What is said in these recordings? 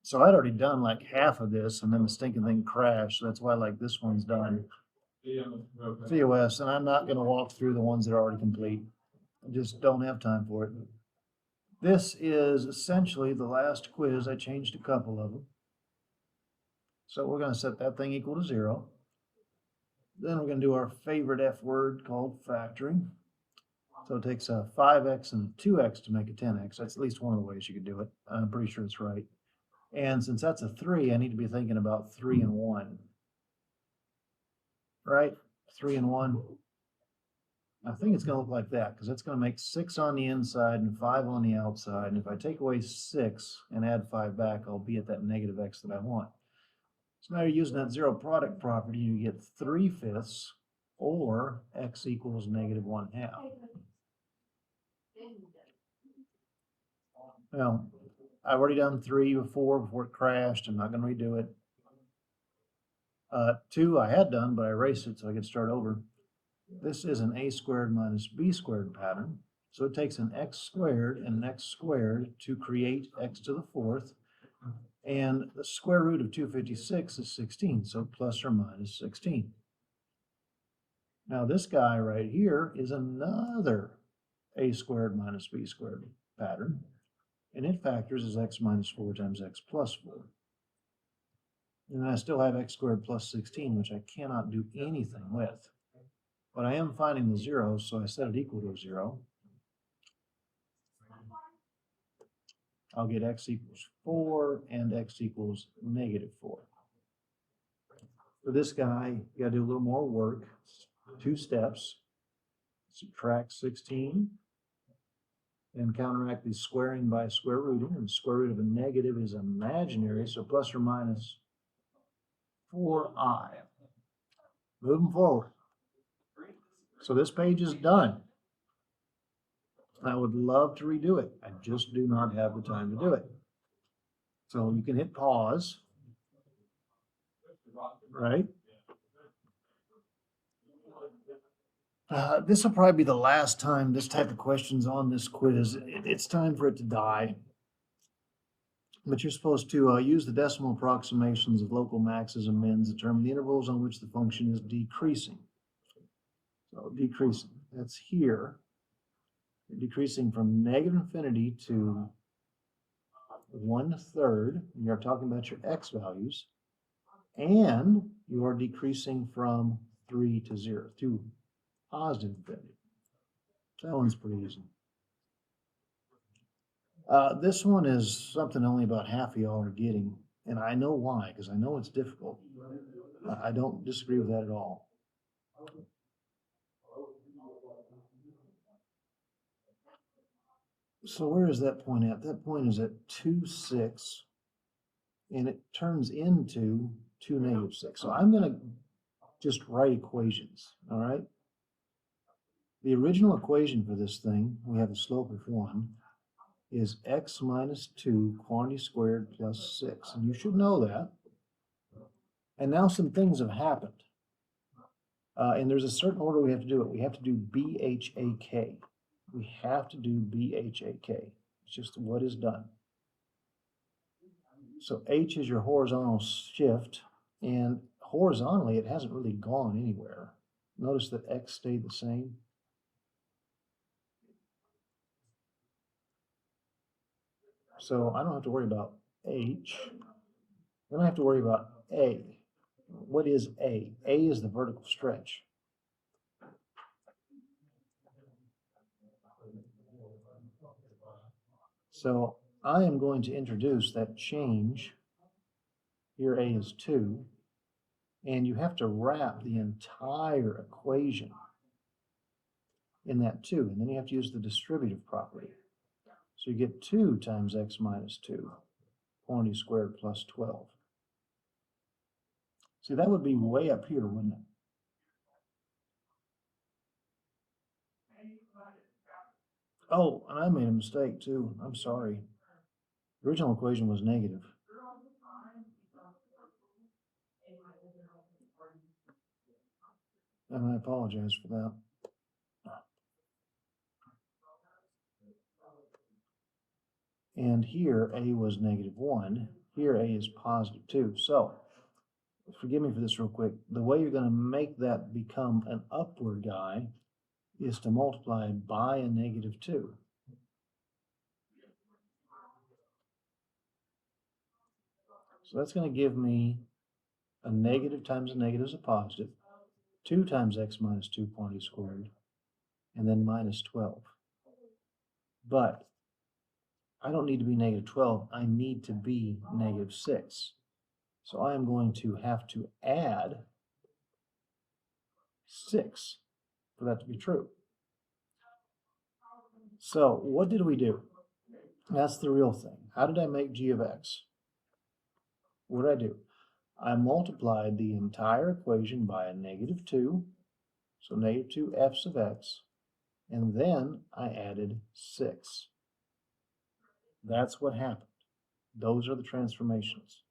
So I'd already done like half of this and then the stinking thing crashed. So that's why like this one's done. COS, and I'm not going to walk through the ones that are already complete. I just don't have time for it. This is essentially the last quiz. I changed a couple of them. So we're going to set that thing equal to 0. Then we're going to do our favorite F word called factoring. So it takes a 5x and a 2x to make a 10x. That's at least one of the ways you could do it. I'm pretty sure it's right. And since that's a 3, I need to be thinking about 3 and 1. Right? 3 and 1. I think it's going to look like that because it's going to make 6 on the inside and 5 on the outside. And if I take away 6 and add 5 back, I'll be at that negative x that I want. So now you're using that zero product property, you get 3/5 or x equals negative 1/2. Well, I've already done 3 before it crashed. I'm not going to redo it. 2 I had done, but I erased it so I could start over. This is an a squared minus b squared pattern. So it takes an x squared and an x squared to create x to the 4th. And the square root of 256 is 16, so plus or minus 16. Now this guy right here is another a squared minus b squared pattern. And it factors as x minus 4 times x plus 4. And then I still have x squared plus 16, which I cannot do anything with. But I am finding the zeros, so I set it equal to 0. I'll get x equals 4 and x equals negative 4. For this guy, you got to do a little more work. 2 steps. Subtract 16 and counteract the squaring by square rooting. And the square root of a negative is imaginary, so plus or minus 4i. Moving forward. So this page is done. I would love to redo it. I just do not have the time to do it. So you can hit pause, right? This will probably be the last time this type of question's on this quiz. It's time for it to die. But you're supposed to use the decimal approximations of local maxes and mins to determine the intervals on which the function is decreasing. So decreasing, that's here. You're decreasing from negative infinity to 1/3. You're talking about your x values. And you are decreasing from 3 to 0, to positive infinity. That one's pretty easy. This one is something only about half of y'all are getting, and I know why, because I know it's difficult. I don't disagree with that at all. So where is that point at? That point is at 2, 6, and it turns into 2, negative 6. So I'm going to just write equations, all right? The original equation for this thing, we have a slope of 1, is x minus 2 quantity squared plus 6. And you should know that. And now some things have happened. And there's a certain order we have to do it. We have to do BHAK. We have to do BHAK. It's just what is done. So H is your horizontal shift. And horizontally, it hasn't really gone anywhere. Notice that X stayed the same. So I don't have to worry about H. Then I have to worry about A. What is A? A is the vertical stretch. So I am going to introduce that change. Here A is 2. And you have to wrap the entire equation in that 2. And then you have to use the distributive property. So you get 2 times x minus 2, quantity squared plus 12. See, that would be way up here, wouldn't it? Oh, and I made a mistake too. I'm sorry. The original equation was negative. And I apologize for that. And here A was -1. Here A is +2. So, forgive me for this real quick. The way you're going to make that become an upward guy is to multiply by a -2. So that's going to give me a negative times a negative is a positive. 2 times x minus 2.e squared, and then minus 12. But I don't need to be -12. I need to be -6. So I am going to have to add 6 for that to be true. So what did we do? That's the real thing. How did I make g of x? What did I do? I multiplied the entire equation by a -2, so -2 of x, and then I added 6. That's what happened. Those are the transformations.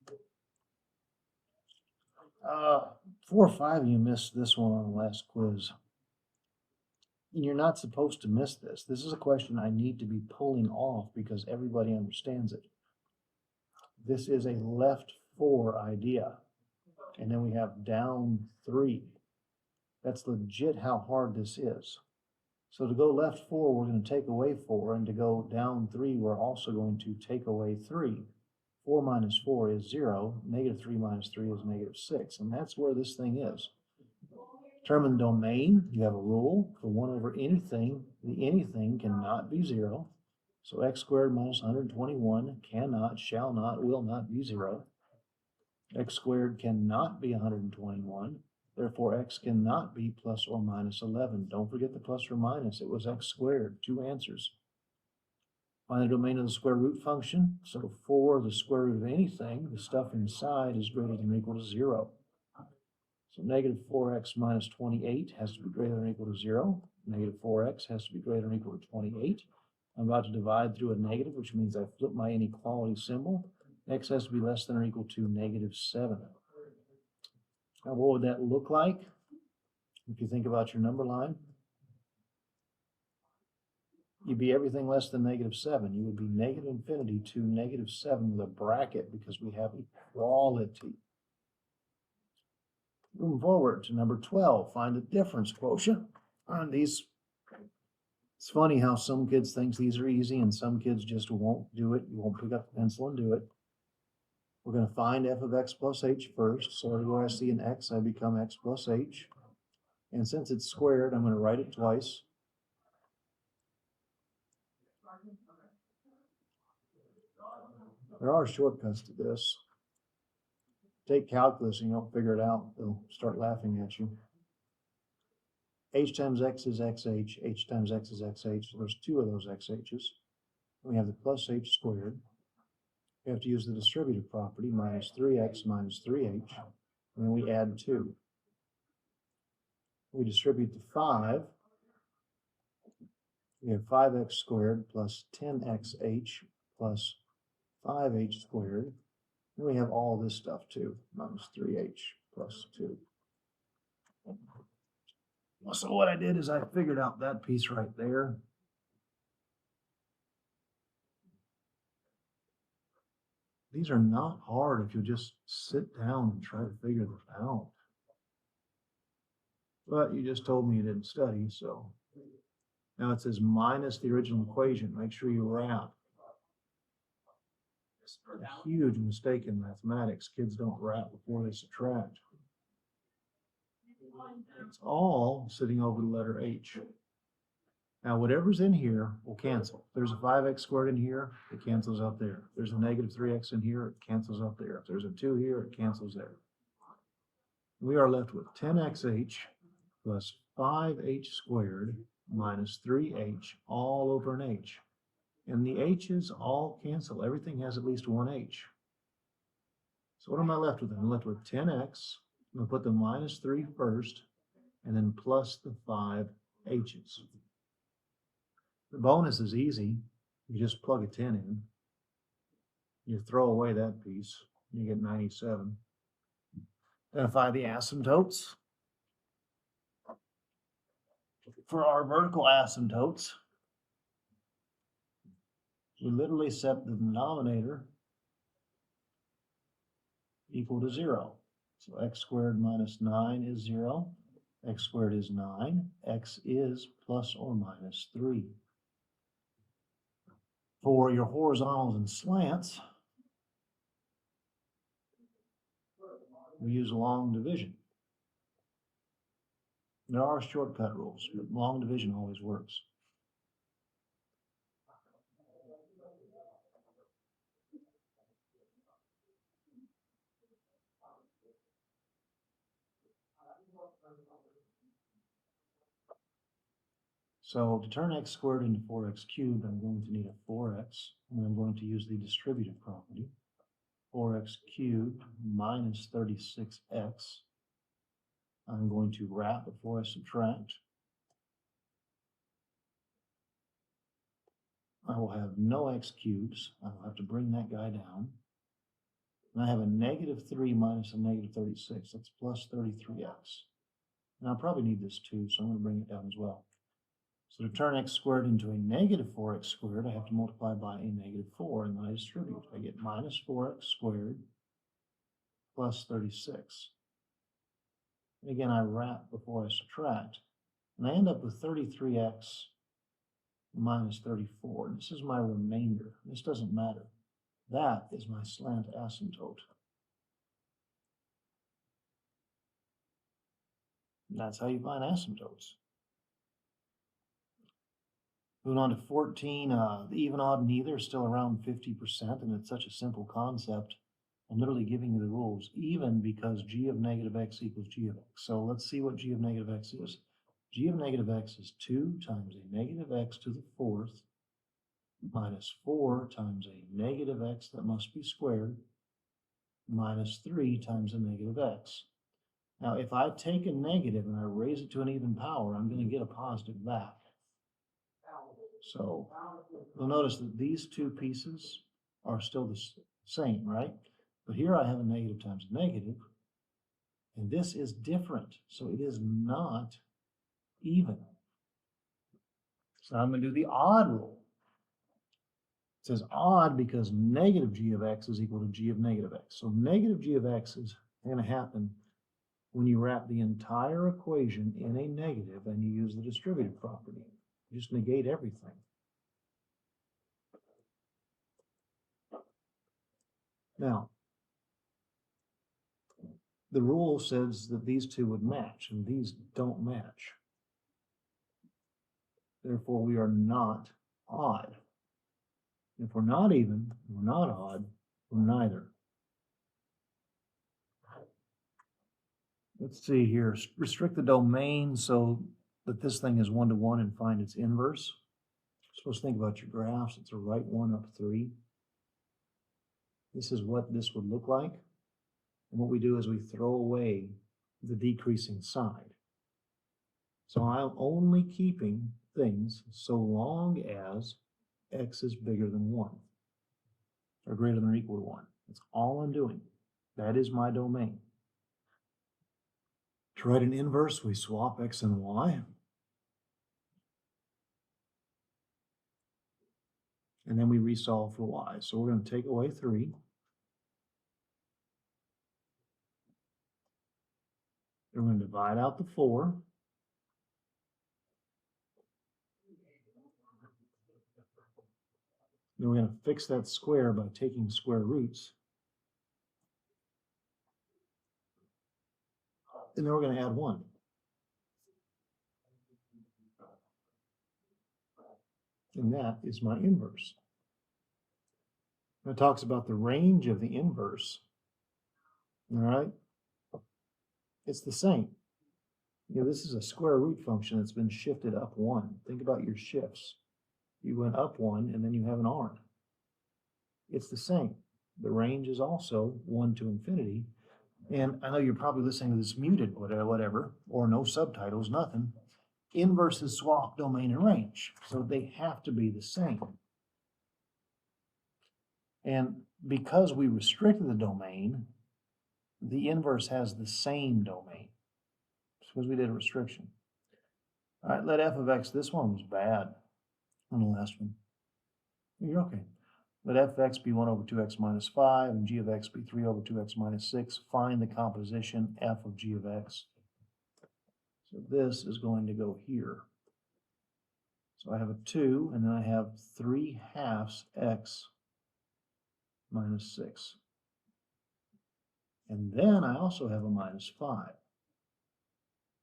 4 or 5 of you missed this one on the last quiz. You're not supposed to miss this. This is a question I need to be pulling off because everybody understands it. This is a left 4 idea. And then we have down 3. That's legit how hard this is. So to go left 4, we're going to take away 4. And to go down 3, we're also going to take away 3. 4 minus 4 is 0. -3 minus 3 is -6. And that's where this thing is. Determine domain. You have a rule for 1 over anything. The anything cannot be 0. So x squared minus 121 cannot, shall not, will not be 0. X squared cannot be 121. Therefore, x cannot be plus or minus 11. Don't forget the plus or minus. It was x squared. 2 answers. Find the domain of the square root function. So for the square root of anything, the stuff inside is greater than or equal to 0. So -4x minus 28 has to be greater than or equal to 0. -4x has to be greater than or equal to 28. I'm about to divide through a negative, which means I flip my inequality symbol. X has to be less than or equal to -7. Now, what would that look like if you think about your number line? You'd be everything less than -7. You would be -infinity to -7 with a bracket because we have equality. Moving forward to number 12, find the difference quotient on these. It's funny how some kids think these are easy and some kids just won't do it. You won't pick up the pencil and do it. We're going to find f of x plus h first. So everywhere I see an x, I become x plus h. And since it's squared, I'm going to write it twice. There are shortcuts to this. Take calculus and you don't figure it out, they'll start laughing at you. H times x is xh, h times x is xh, so there's 2 of those xh's. We have the plus h squared. We have to use the distributive property, minus 3x minus 3h, and then we add 2. We distribute the 5. We have 5x squared plus 10xh plus 5h squared. And we have all this stuff too, minus 3h plus 2. So what I did is I figured out that piece right there. These are not hard if you just sit down and try to figure them out. But you just told me you didn't study, so. Now it says minus the original equation. Make sure you wrap. It's a huge mistake in mathematics. Kids don't wrap before they subtract. It's all sitting over the letter h. Now whatever's in here will cancel. If there's a 5x squared in here, it cancels out there. If there's a -3x in here, it cancels out there. If there's a 2 here, it cancels there. We are left with 10xh plus 5h squared minus 3h all over an h. And the h's all cancel. Everything has at least one h. So what am I left with? I'm left with 10x. I'm going to put the minus 3 first, and then plus the 5 h's. The bonus is easy. You just plug a 10 in. You throw away that piece. You get 97. Identify the asymptotes. For our vertical asymptotes, we literally set the denominator equal to 0. So x squared minus 9 is 0. X squared is 9. X is plus or minus 3. For your horizontals and slants, we use long division. There are shortcut rules, but long division always works. So to turn x squared into 4x cubed, I'm going to need a 4x, and I'm going to use the distributive property. 4x cubed minus 36x. I'm going to wrap before I subtract. I will have no x cubes. I will have to bring that guy down. And I have a negative 3 minus a negative 36. That's plus 33x. And I'll probably need this too, so I'm going to bring it down as well. So to turn x squared into a negative 4x squared, I have to multiply by a negative 4, and then I distribute. I get minus 4x squared plus 36. And again, I wrap before I subtract. And I end up with 33x minus 34. This is my remainder. This doesn't matter. That is my slant asymptote. And that's how you find asymptotes. Moving on to 14, the even, odd, and either is still around 50%, and it's such a simple concept. I'm literally giving you the rules, even because g of negative x equals g of x. So let's see what g of negative x is. G of negative x is 2 times a negative x to the 4th minus 4 times a negative x that must be squared minus 3 times a negative x. Now, if I take a negative and I raise it to an even power, I'm going to get a positive back. So you'll notice that these two pieces are still the same, right? But here I have a negative times a negative, and this is different, so it is not even. So I'm going to do the odd rule. It says odd because negative g of x is equal to g of negative x. So negative g of x is going to happen when you wrap the entire equation in a negative and you use the distributive property. You just negate everything. Now, the rule says that these two would match, and these don't match. Therefore, we are not odd. If we're not even, we're not odd, we're neither. Let's see here. Restrict the domain so that this thing is 1 to 1 and find its inverse. You're supposed to think about your graphs. It's a right 1 up 3. This is what this would look like. And what we do is we throw away the decreasing side. So I'm only keeping things so long as x is bigger than 1 or greater than or equal to 1. That's all I'm doing. That is my domain. To write an inverse, we swap x and y. And then we resolve for y. So we're going to take away 3. Then we're going to divide out the 4. Then we're going to fix that square by taking square roots. And then we're going to add 1. And that is my inverse. Now it talks about the range of the inverse. All right? It's the same. You know, this is a square root function that's been shifted up 1. Think about your shifts. You went up 1, and then you have an arm. It's the same. The range is also 1 to infinity. And I know you're probably listening to this muted, whatever, or no subtitles, nothing. Inverses swap domain and range, so they have to be the same. And because we restricted the domain, the inverse has the same domain. Suppose we did a restriction. All right, let f of x, this one was bad on the last one. You're okay. Let f(x) be 1 over 2x minus 5 and g of x be 3 over 2x minus 6. Find the composition f of g of x. So this is going to go here. So I have a 2, and then I have 3/2 x minus 6. And then I also have a minus 5.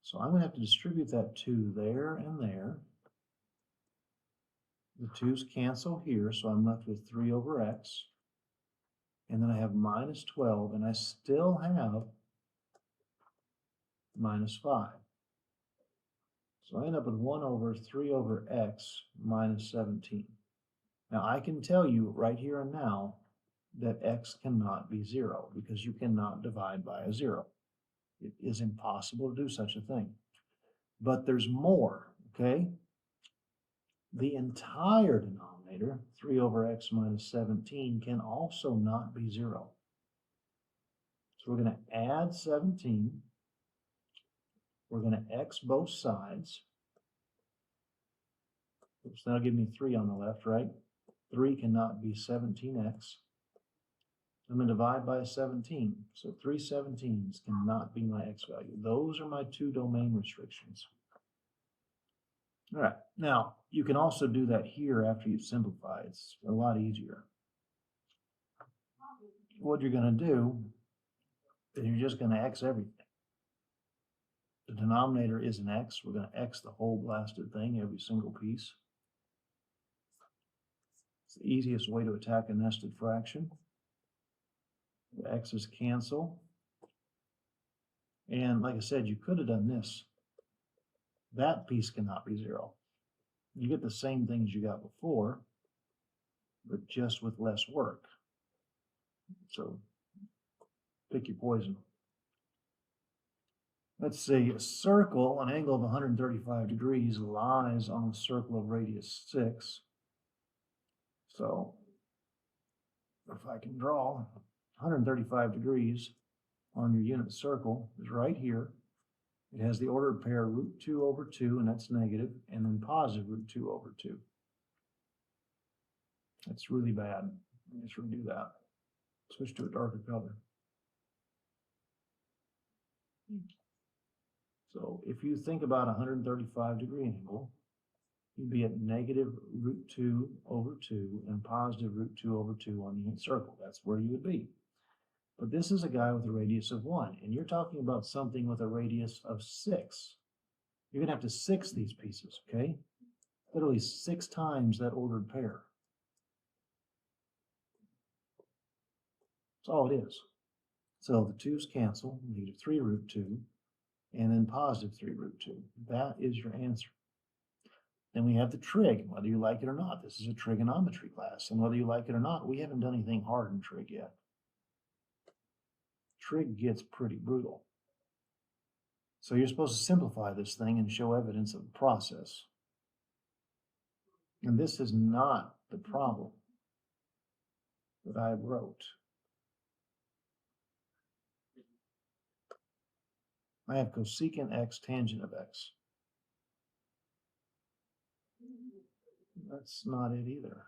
So I'm going to have to distribute that 2 there and there. The 2's cancel here, so I'm left with 3 over x. And then I have minus 12, and I still have minus 5. So I end up with 1 over 3 over x minus 17. Now I can tell you right here and now that x cannot be 0 because you cannot divide by a 0. It is impossible to do such a thing. But there's more, okay? The entire denominator, 3 over x minus 17, can also not be 0. So we're going to add 17. We're going to x both sides. Oops, that'll give me 3 on the left, right? 3 cannot be 17x. I'm going to divide by 17. So 3 17s cannot be my x value. Those are my 2 domain restrictions. All right. Now, you can also do that here after you've simplified. It's a lot easier. What you're going to do is you're just going to x everything. The denominator is an x. We're going to x the whole blasted thing, every single piece. It's the easiest way to attack a nested fraction. The x's cancel. And like I said, you could have done this. That piece cannot be 0. You get the same things you got before, but just with less work. So pick your poison. Let's see, a circle, an angle of 135 degrees lies on a circle of radius 6. So if I can draw 135 degrees on your unit circle is right here. It has the ordered pair root 2 over 2, and that's negative, and then positive root 2 over 2. That's really bad. Let's redo that. Switch to a darker color. So if you think about a 135-degree angle, you'd be at negative root 2 over 2 and positive root 2 over 2 on the unit circle. That's where you would be. But this is a guy with a radius of 1, and you're talking about something with a radius of 6. You're going to have to 6 these pieces, okay? Literally 6 times that ordered pair. That's all it is. So the 2's cancel, negative 3 root 2, and then positive 3 root 2. That is your answer. Then we have the trig, whether you like it or not. This is a trigonometry class, and whether you like it or not, we haven't done anything hard in trig yet. Trig gets pretty brutal. So you're supposed to simplify this thing and show evidence of the process. And this is not the problem that I wrote. I have cosecant x tangent of x. That's not it either.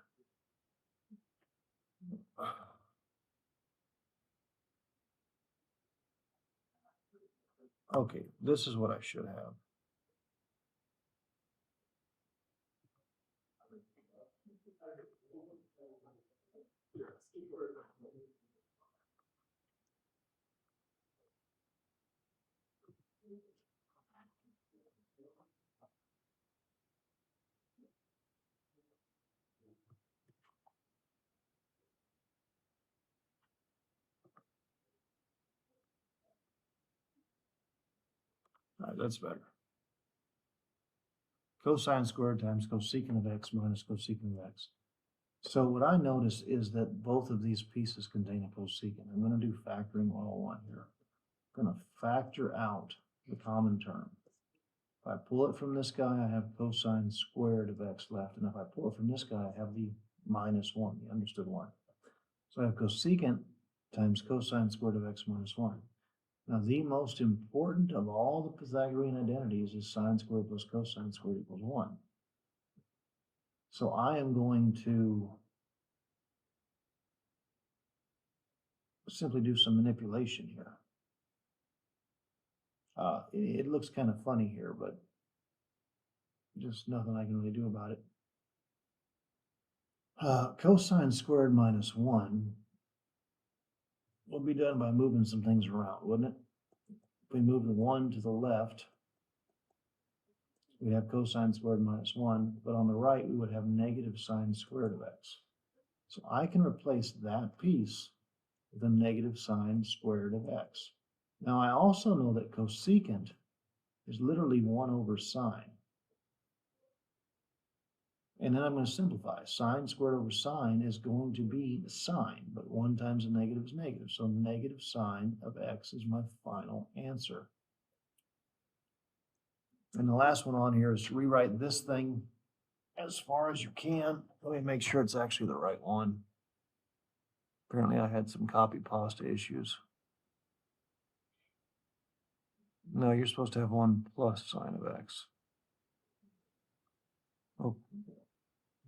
Okay, this is what I should have. All right, that's better. Cosine squared times cosecant of x minus cosecant of x. So what I notice is that both of these pieces contain a cosecant. I'm going to do factoring 101 here. I'm going to factor out the common term. If I pull it from this guy, I have cosine squared of x left. And if I pull it from this guy, I have the minus 1, the understood 1. So I have cosecant times cosine squared of x minus 1. Now, the most important of all the Pythagorean identities is sine squared plus cosine squared equals 1. So I am going to simply do some manipulation here. It looks kind of funny here, but just nothing I can really do about it. Cosine squared minus 1 will be done by moving some things around, wouldn't it? If we move the 1 to the left, we have cosine squared minus 1, but on the right we would have negative sine squared of x. So I can replace that piece with a negative sine squared of x. Now I also know that cosecant is literally 1 over sine. And then I'm going to simplify. Sine squared over sine is going to be sine, but 1 times a negative is negative. So negative sine of x is my final answer. And the last one on here is to rewrite this thing as far as you can. Let me make sure it's actually the right one. Apparently I had some copy pasta issues. No, you're supposed to have 1 plus sine of x. Oh,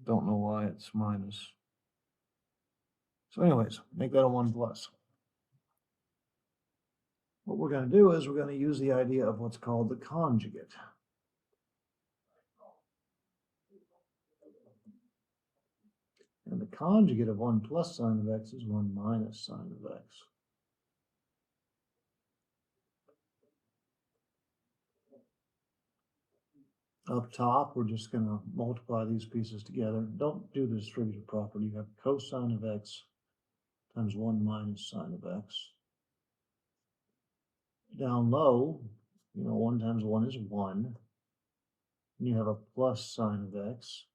don't know why it's minus. So anyways, make that a 1 plus. What we're going to do is we're going to use the idea of what's called the conjugate. And the conjugate of 1 plus sine of x is 1 minus sine of x. Up top, we're just going to multiply these pieces together. Don't do the distributive property. You have cosine of x times 1 minus sine of x. Down low, 1 times 1 is 1. And you have a plus sine of x.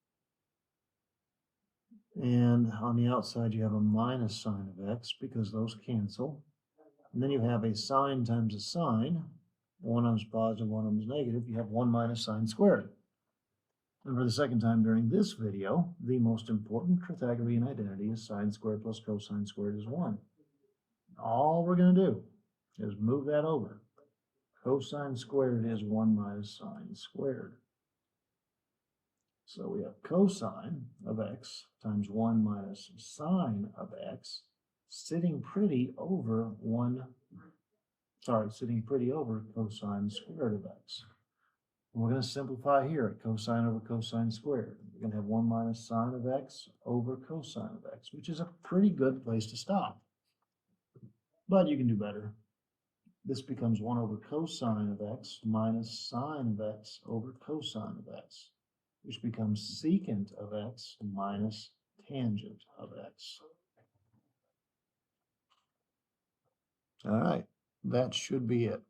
And on the outside, you have a minus sine of x because those cancel. And then you have a sine times a sine. One of them is positive, one of them is negative. You have 1 minus sine squared. And for the second time during this video, the most important Pythagorean identity is sine squared plus cosine squared is 1. All we're going to do is move that over. Cosine squared is 1 minus sine squared. So we have cosine of x times 1 minus sine of x sitting pretty over cosine squared of x. And we're going to simplify here at cosine over cosine squared. We're going to have 1 minus sine of x over cosine of x, which is a pretty good place to stop. But you can do better. This becomes 1 over cosine of x minus sine of x over cosine of x, which becomes secant of x minus tangent of x. All right, that should be it.